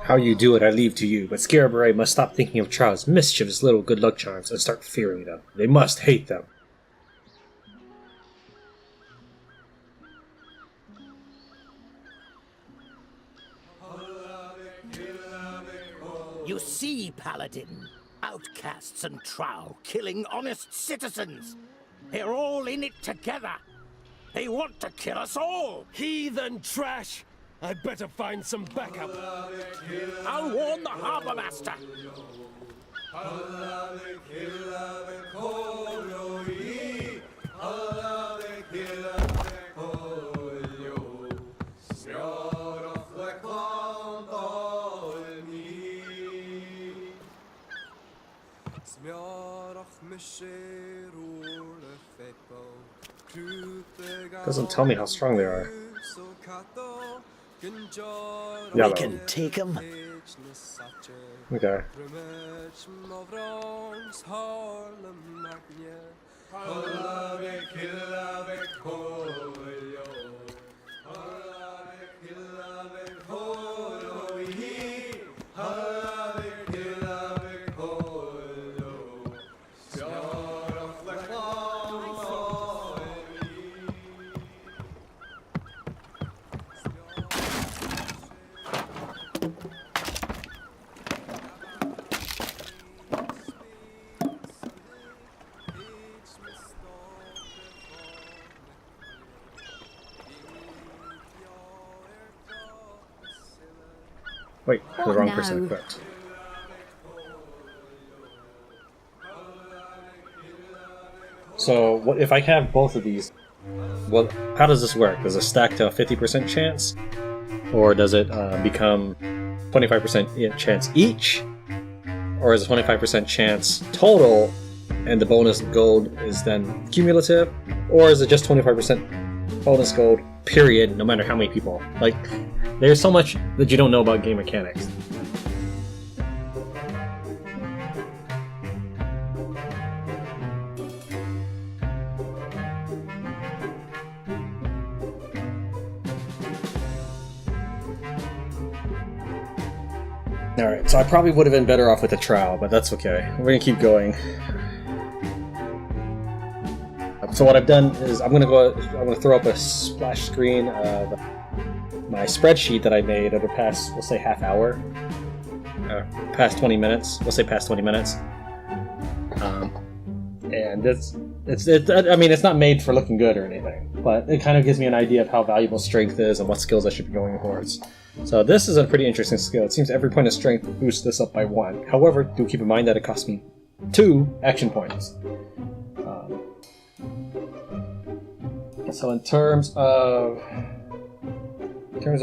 How you do it I leave to you, but Scarabray must stop thinking of Trow's mischievous little good luck charms and start fearing them. They must hate them. You see, Paladin, outcasts and Trow killing honest citizens. They're all in it together. They want to kill us all. Heathen trash! I'd better find some backup. I'll warn the harbour master. Doesn't tell me how strong they are. We can take him. Okay. Wait, the What wrong now? person equipped. So, what if I have both of these? Well, how does this work? Does it stack to a 50% chance? Or does it become 25% chance each? Or is it 25% chance total, and the bonus gold is then cumulative? Or is it just 25% bonus gold, period, no matter how many people? Like, there's so much that you don't know about game mechanics. Alright, so I probably would have been better off with a trowel, but that's okay. We're gonna keep going. So what I've done is I'm gonna throw up a splash screen of my spreadsheet that I made over the past, we'll say, half hour. Past 20 minutes. We'll say past 20 minutes. And I mean, it's not made for looking good or anything, but it kind of gives me an idea of how valuable strength is and what skills I should be going towards. So this is a pretty interesting skill. It seems every point of strength boosts this up by 1. However, do keep in mind that it costs me 2 action points. So in terms of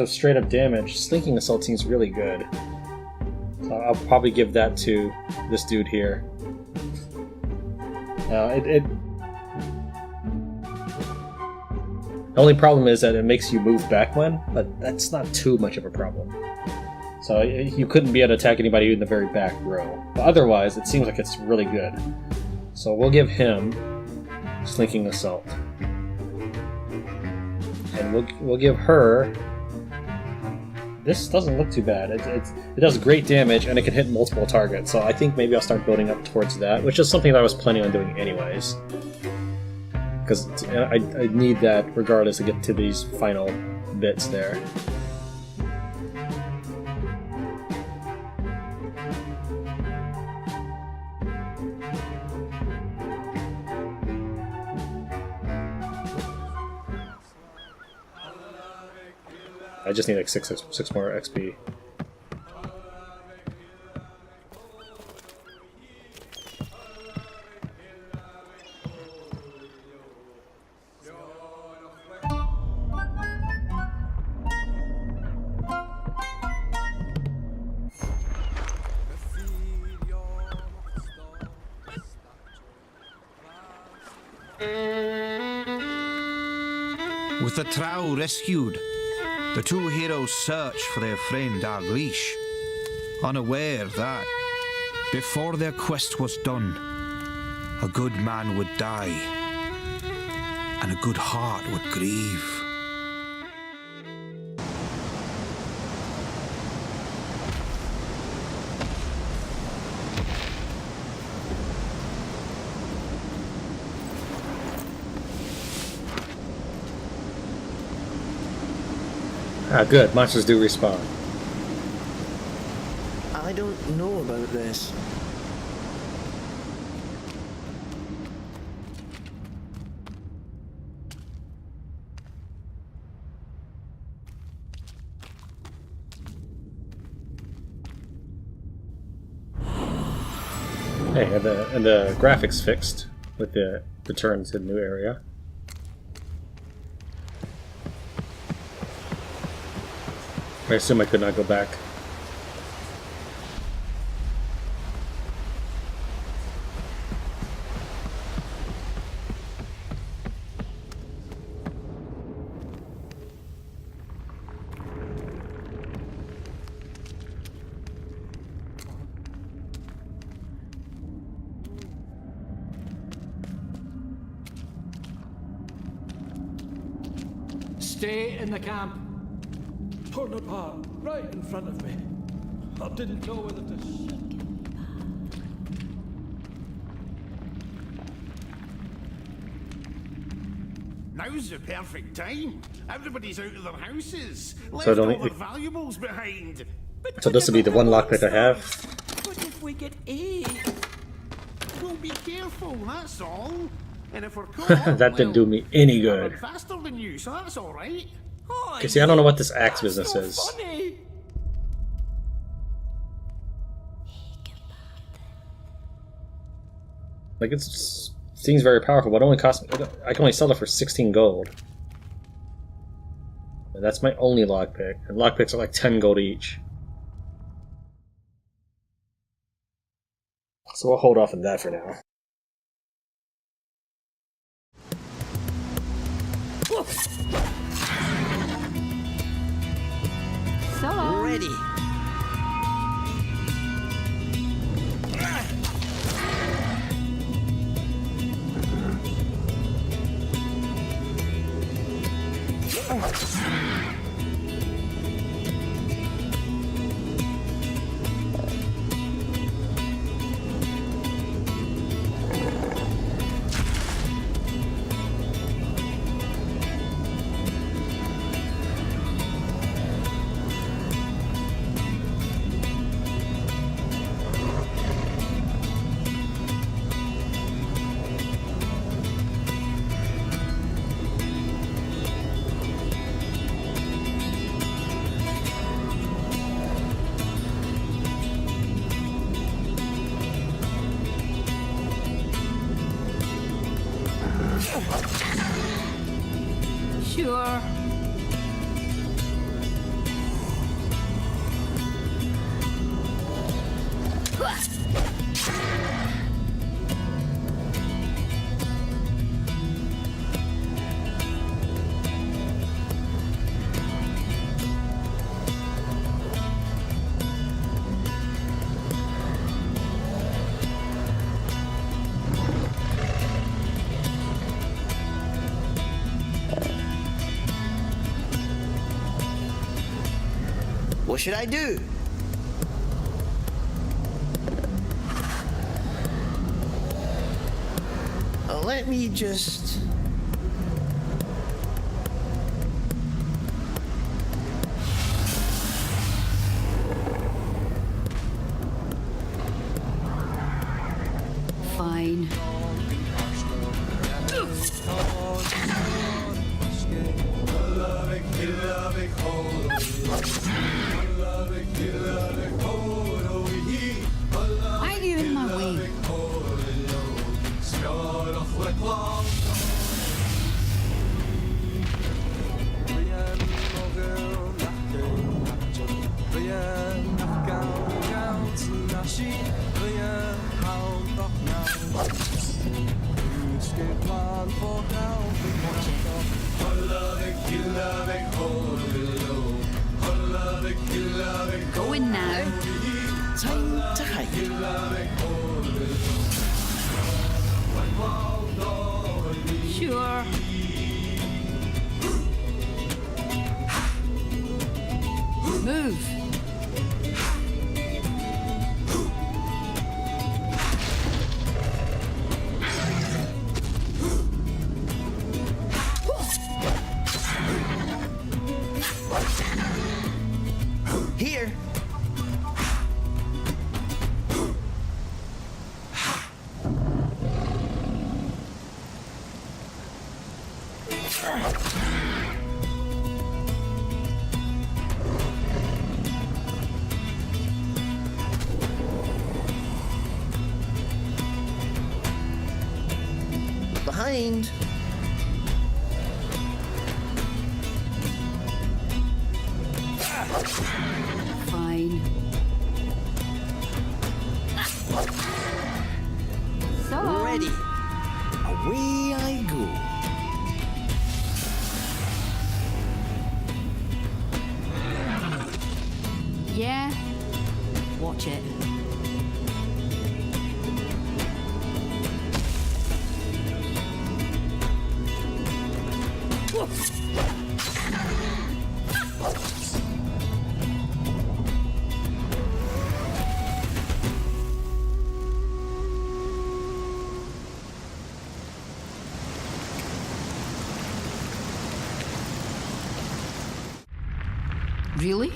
straight up damage, Slinking Assault seems really good. So I'll probably give that to this dude here. The only problem is that it makes you move back one, but that's not too much of a problem. So you couldn't be able to attack anybody in the very back row. But otherwise, it seems like it's really good. So we'll give him Slinking Assault. And we'll give her... This doesn't look too bad. It does great damage, and it can hit multiple targets, so I think maybe I'll start building up towards that, which is something that I was planning on doing anyways. Because I need that regardless to get to these final bits there. I just need like 6 more XP. With the trow rescued, the two heroes search for their friend Dalgliesh, unaware that, before their quest was done, a good man would die, and a good heart would grieve. Ah, good. Monsters do respawn. I don't know about this. Hey, and the graphics fixed with the return to the new area. I assume I could not go back. Stay in the camp. Torn apart, right in front of me. I didn't know whether to... Now's the perfect time. Everybody's out of their houses. Left So all don't- their valuables behind. So this will be the one lockpick I have. But if we get eight, we'll be careful, that's all. And if we're caught, That didn't do me any we're good. faster than you, so that's all right. Okay, see, I don't know what this axe business is. Funny. Like, it seems very powerful, but it only cost me... I can only sell it for 16 gold. And that's my only lockpick. And lockpicks are like 10 gold each. So we'll hold off on that for now. So Ready. sure. What should I do? Let me just... Fine. Why are you in my way? Going now. Time to hide. Sure. Move. Here. Behind. Fine. So Ready. Away I go. yeah. Watch it. Really?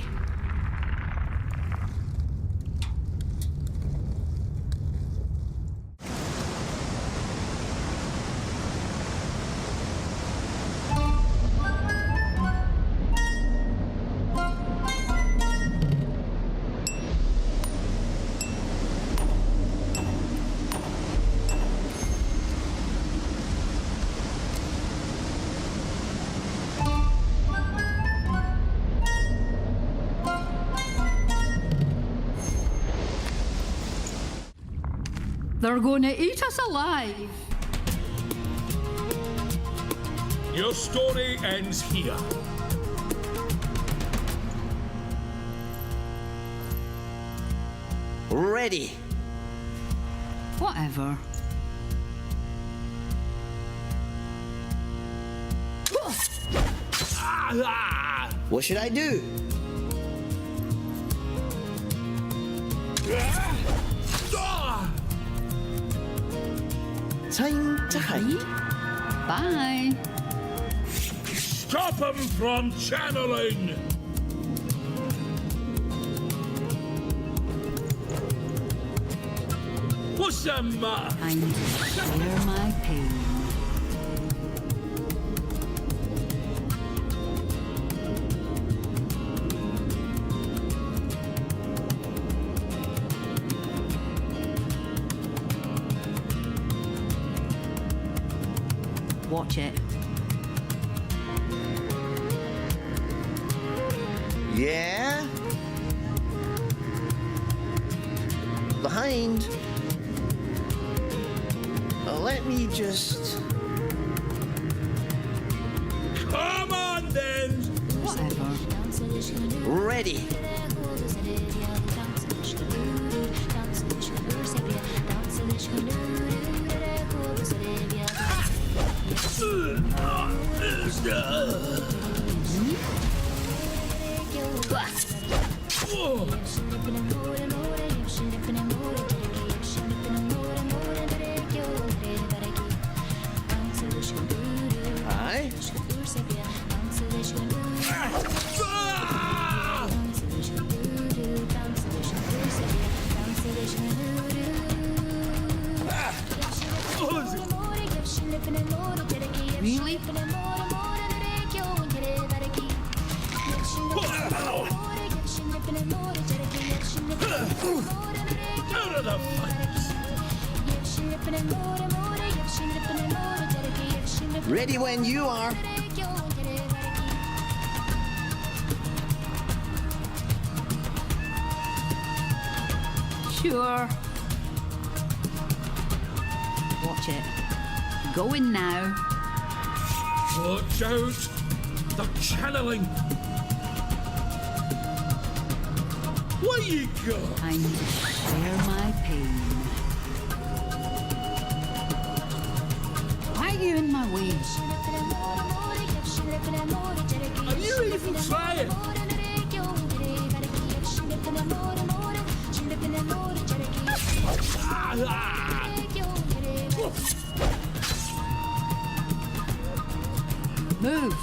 They're gonna eat us alive. Your story ends here. Ready. Whatever. What should I do? Time to hide. Bye. Stop him from channeling! What's the matter? I need to share my pain. Watch it. Yeah? Behind. Let me just... Come on then! Whatever. Ready. Aye. Really? Out of the fights! Ready when you are. Sure. Watch it. Go in now. Watch out! They're channeling! Where you go? I need to share my pain. Why are you in my way? Are you even trying? Move.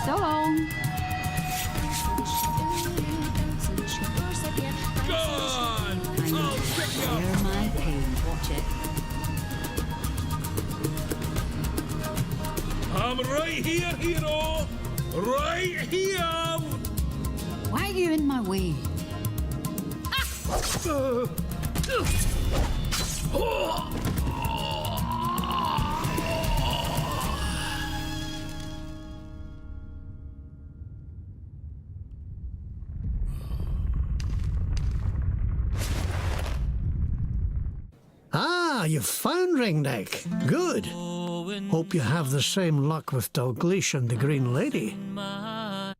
So long. God! I'll pick you Share up! my pain. Watch it. I'm right here, hero! Right here! Why are you in my way? Ah, you've found Wringneck. Good. Hope you have the same luck with Dalgliesh and the Green Lady. Now,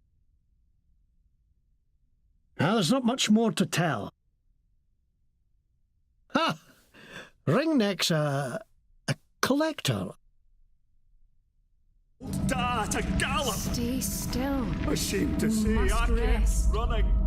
there's not much more to tell. Ha! Wringneck's a collector. Da, to gallop! Stay still. Ashamed to You say, must I rest. kept running.